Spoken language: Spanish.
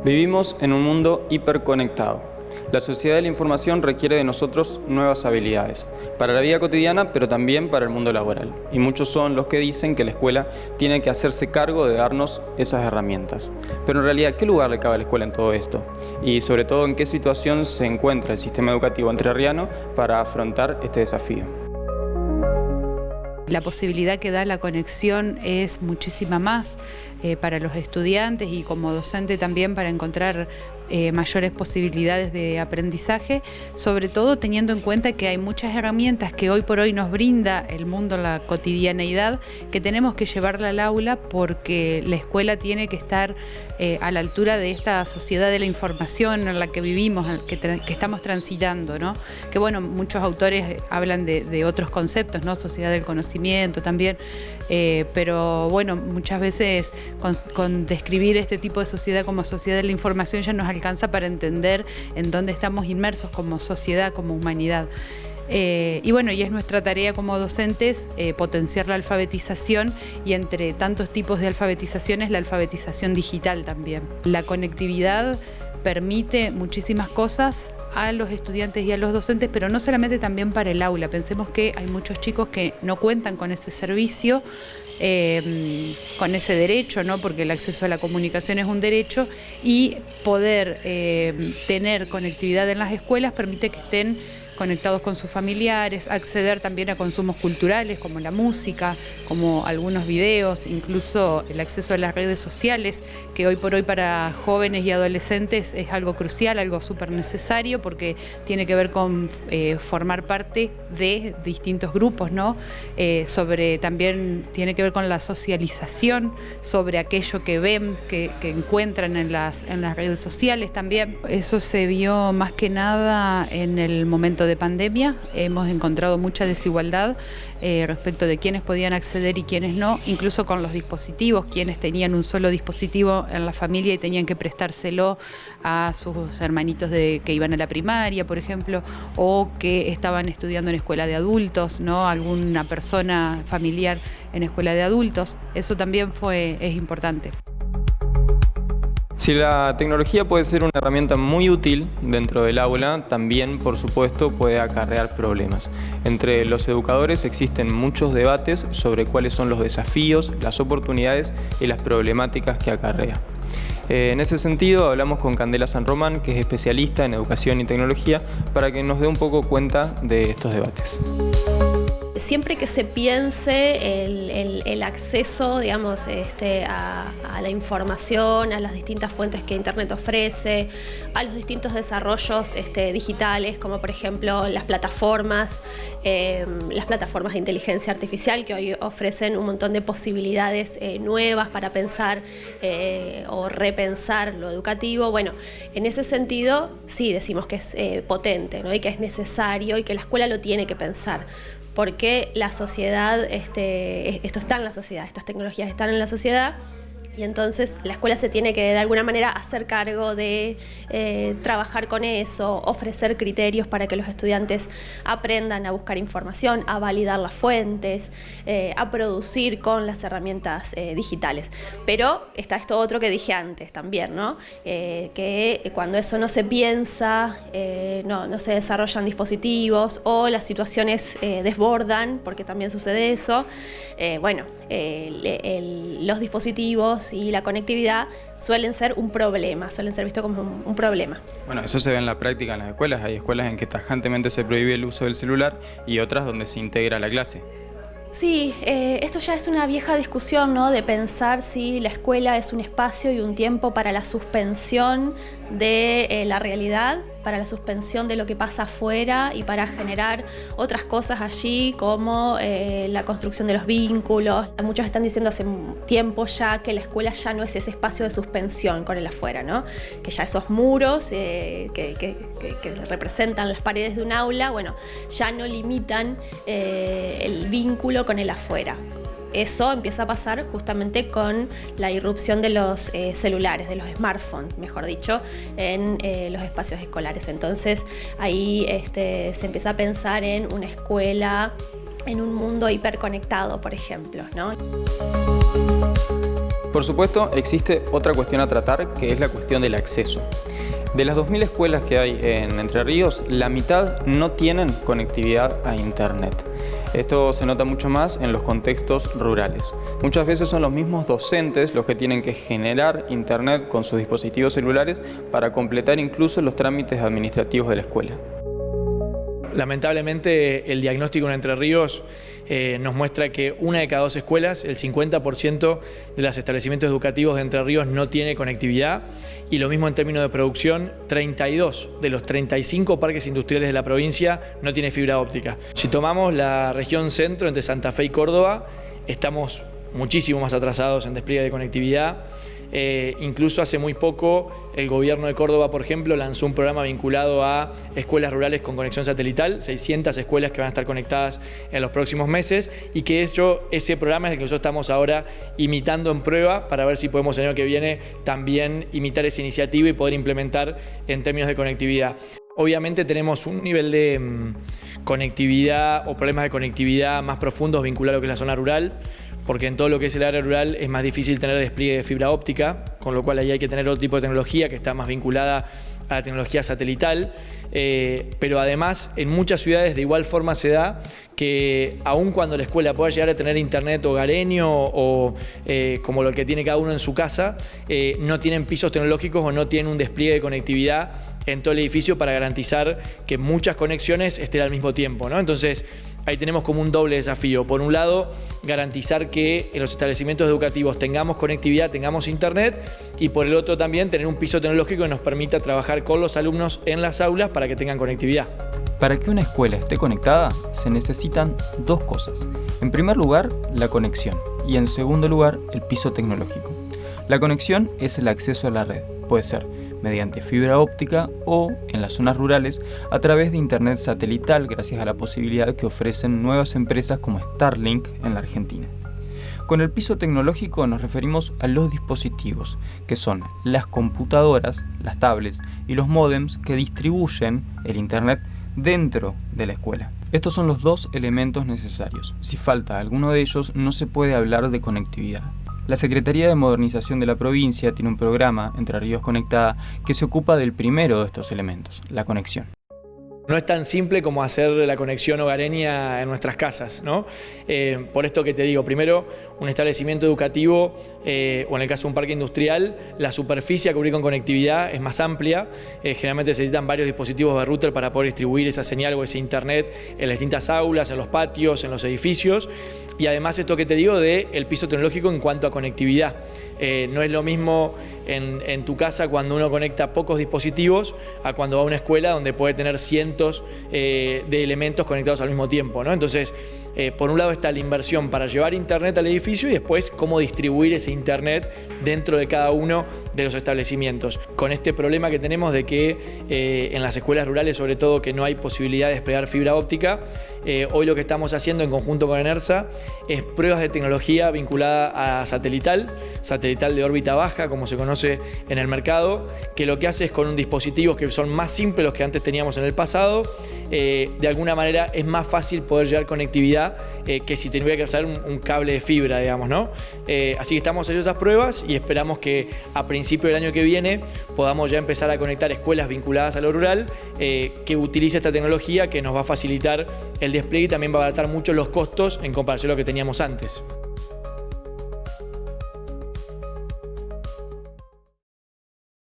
Vivimos en un mundo hiperconectado. La sociedad de la información requiere de nosotros nuevas habilidades, para la vida cotidiana, pero también para el mundo laboral. Y muchos son los que dicen que la escuela tiene que hacerse cargo de darnos esas herramientas. Pero en realidad, ¿qué lugar le cabe a la escuela en todo esto? Y sobre todo, ¿en qué situación se encuentra el sistema educativo entrerriano para afrontar este desafío? La posibilidad que da la conexión es muchísima más para los estudiantes y como docente también para encontrar mayores posibilidades de aprendizaje, sobre todo teniendo en cuenta que hay muchas herramientas que hoy por hoy nos brinda el mundo, la cotidianeidad, que tenemos que llevarla al aula porque la escuela tiene que estar a la altura de esta sociedad de la información en la que vivimos, que estamos transitando, ¿no? Que bueno, muchos autores hablan de otros conceptos, ¿no? Sociedad del conocimiento también, pero bueno, muchas veces con describir este tipo de sociedad como sociedad de la información ya nos alcanza para entender en dónde estamos inmersos como sociedad, como humanidad. Y bueno, y es nuestra tarea como docentes potenciar la alfabetización y entre tantos tipos de alfabetizaciones, la alfabetización digital también. La conectividad permite muchísimas cosas a los estudiantes y a los docentes, pero no solamente también para el aula. Pensemos que hay muchos chicos que no cuentan con ese servicio, con ese derecho, ¿no? Porque el acceso a la comunicación es un derecho y poder tener conectividad en las escuelas permite que estén conectados con sus familiares, acceder también a consumos culturales como la música, como algunos videos, incluso el acceso a las redes sociales, que hoy por hoy para jóvenes y adolescentes es algo crucial, algo súper necesario, porque tiene que ver con formar parte de distintos grupos, ¿no? También tiene que ver con la socialización, sobre aquello que ven, que encuentran en las redes sociales también. Eso se vio más que nada en el momento de pandemia. Hemos encontrado mucha desigualdad respecto de quiénes podían acceder y quiénes no, incluso con los dispositivos, quienes tenían un solo dispositivo en la familia y tenían que prestárselo a sus hermanitos que iban a la primaria, por ejemplo, o que estaban estudiando en escuela de adultos, ¿no? Alguna persona familiar en escuela de adultos. Eso también es importante. Si la tecnología puede ser una herramienta muy útil dentro del aula, también, por supuesto, puede acarrear problemas. Entre los educadores existen muchos debates sobre cuáles son los desafíos, las oportunidades y las problemáticas que acarrea. En ese sentido, hablamos con Candela San Román, que es especialista en educación y tecnología, para que nos dé un poco cuenta de estos debates. Siempre que se piense el acceso, digamos, a la información, a las distintas fuentes que Internet ofrece, a los distintos desarrollos digitales, como por ejemplo las plataformas de inteligencia artificial que hoy ofrecen un montón de posibilidades nuevas para pensar o repensar lo educativo. Bueno, en ese sentido sí decimos que es potente, ¿no? Y que es necesario y que la escuela lo tiene que pensar. Porque la sociedad, esto está en la sociedad, estas tecnologías están en la sociedad y entonces la escuela se tiene que de alguna manera hacer cargo de trabajar con eso, ofrecer criterios para que los estudiantes aprendan a buscar información, a validar las fuentes, a producir con las herramientas digitales. Pero está esto otro que dije antes también, ¿no? Que cuando eso no se piensa, no se desarrollan dispositivos o las situaciones desbordan, porque también sucede eso, los dispositivos y la conectividad suelen ser un problema, suelen ser vistos como un problema. Bueno, eso se ve en la práctica en las escuelas. Hay escuelas en que tajantemente se prohíbe el uso del celular y otras donde se integra la clase. Sí, esto ya es una vieja discusión, ¿no? De pensar si la escuela es un espacio y un tiempo para la suspensión de la realidad, para la suspensión de lo que pasa afuera y para generar otras cosas allí como la construcción de los vínculos. Muchos están diciendo hace tiempo ya que la escuela ya no es ese espacio de suspensión con el afuera, ¿no? Que ya esos muros que representan las paredes de un aula, bueno, ya no limitan el vínculo con el afuera. Eso empieza a pasar justamente con la irrupción de los celulares, de los smartphones, mejor dicho, en los espacios escolares. Entonces ahí se empieza a pensar en una escuela, en un mundo hiperconectado, por ejemplo, ¿no? Por supuesto, existe otra cuestión a tratar, que es la cuestión del acceso. De las 2.000 escuelas que hay en Entre Ríos, la mitad no tienen conectividad a Internet. Esto se nota mucho más en los contextos rurales. Muchas veces son los mismos docentes los que tienen que generar Internet con sus dispositivos celulares para completar incluso los trámites administrativos de la escuela. Lamentablemente, el diagnóstico en Entre Ríos nos muestra que 1 de cada 2 escuelas, el 50% de los establecimientos educativos de Entre Ríos no tiene conectividad, y lo mismo en términos de producción, 32 de los 35 parques industriales de la provincia no tiene fibra óptica. Si tomamos la región centro, entre Santa Fe y Córdoba, estamos muchísimo más atrasados en despliegue de conectividad. Incluso hace muy poco el gobierno de Córdoba, por ejemplo, lanzó un programa vinculado a escuelas rurales con conexión satelital, 600 escuelas que van a estar conectadas en los próximos meses, y que ese programa es el que nosotros estamos ahora imitando en prueba para ver si podemos el año que viene también imitar esa iniciativa y poder implementar en términos de conectividad. Obviamente tenemos un nivel de conectividad o problemas de conectividad más profundos vinculados a lo que es la zona rural, porque en todo lo que es el área rural es más difícil tener despliegue de fibra óptica, con lo cual ahí hay que tener otro tipo de tecnología que está más vinculada a la tecnología satelital, pero además en muchas ciudades de igual forma se da que aun cuando la escuela pueda llegar a tener internet hogareño o como lo que tiene cada uno en su casa, no tienen pisos tecnológicos o no tienen un despliegue de conectividad en todo el edificio para garantizar que muchas conexiones estén al mismo tiempo, ¿no? Entonces, ahí tenemos como un doble desafío. Por un lado, garantizar que en los establecimientos educativos tengamos conectividad, tengamos internet, y por el otro también tener un piso tecnológico que nos permita trabajar con los alumnos en las aulas para que tengan conectividad. Para que una escuela esté conectada, se necesitan 2 cosas. En primer lugar, la conexión, y en segundo lugar, el piso tecnológico. La conexión es el acceso a la red. Puede ser mediante fibra óptica o, en las zonas rurales, a través de internet satelital, gracias a la posibilidad que ofrecen nuevas empresas como Starlink en la Argentina. Con el piso tecnológico nos referimos a los dispositivos, que son las computadoras, las tablets y los módems que distribuyen el internet dentro de la escuela. Estos son los 2 elementos necesarios. Si falta alguno de ellos, no se puede hablar de conectividad. La Secretaría de Modernización de la provincia tiene un programa, Entre Ríos Conectada, que se ocupa del primero de estos elementos, la conexión. No es tan simple como hacer la conexión hogareña en nuestras casas, ¿no? Por esto que te digo, primero, un establecimiento educativo o en el caso de un parque industrial, la superficie a cubrir con conectividad es más amplia. Generalmente se necesitan varios dispositivos de router para poder distribuir esa señal o ese internet en las distintas aulas, en los patios, en los edificios. Y además esto que te digo del piso tecnológico en cuanto a conectividad. No es lo mismo en tu casa cuando uno conecta pocos dispositivos a cuando va a una escuela donde puede tener cientos de elementos conectados al mismo tiempo, ¿no? Entonces, por un lado está la inversión para llevar internet al edificio y después cómo distribuir ese internet dentro de cada uno de los establecimientos. Con este problema que tenemos de que en las escuelas rurales, sobre todo, que no hay posibilidad de desplegar fibra óptica, hoy lo que estamos haciendo en conjunto con ENERSA es pruebas de tecnología vinculada a satelital de órbita baja, como se conoce en el mercado, que lo que hace es con dispositivos que son más simples los que antes teníamos en el pasado, de alguna manera es más fácil poder llevar conectividad que si tuviera que usar un cable de fibra, digamos, ¿no? Así que estamos haciendo esas pruebas y esperamos que a principio del año que viene podamos ya empezar a conectar escuelas vinculadas a lo rural que utilice esta tecnología que nos va a facilitar el despliegue y también va a abaratar mucho los costos en comparación a lo que teníamos antes.